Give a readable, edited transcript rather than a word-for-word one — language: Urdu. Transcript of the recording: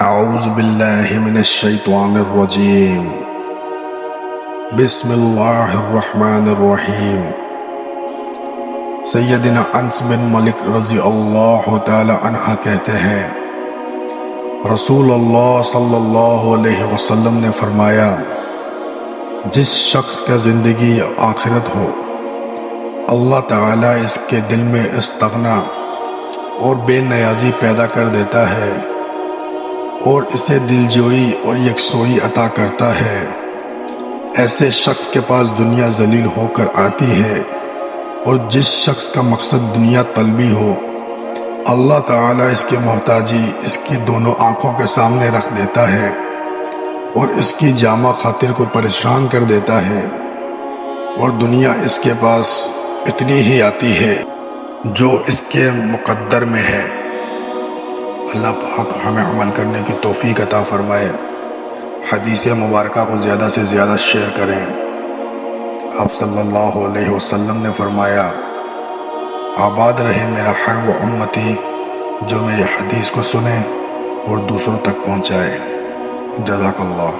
اعوذ باللہ من الشیطان الرجیم بسم اللہ الرحمن الرحیم۔ سیدنا انس بن مالک رضی اللہ تعالی عنہ کہتے ہیں، رسول اللہ صلی اللہ علیہ وسلم نے فرمایا، جس شخص کا زندگی آخرت ہو، اللہ تعالیٰ اس کے دل میں استغنا اور بے نیازی پیدا کر دیتا ہے اور اسے دلجوئی اور یکسوئی عطا کرتا ہے۔ ایسے شخص کے پاس دنیا ذلیل ہو کر آتی ہے، اور جس شخص کا مقصد دنیا طلبی ہو، اللہ تعالیٰ اس کی محتاجی اس کی دونوں آنکھوں کے سامنے رکھ دیتا ہے اور اس کی جامع خاطر کو پریشان کر دیتا ہے، اور دنیا اس کے پاس اتنی ہی آتی ہے جو اس کے مقدر میں ہے۔ اللہ پاک ہمیں عمل کرنے کی توفیق عطا فرمائے۔ حدیث مبارکہ کو زیادہ سے زیادہ شیئر کریں۔ آپ صلی اللہ علیہ وسلم نے فرمایا، آباد رہے میرا ہر وہ امتی جو میری حدیث کو سنے اور دوسروں تک پہنچائے۔ جزاک اللہ۔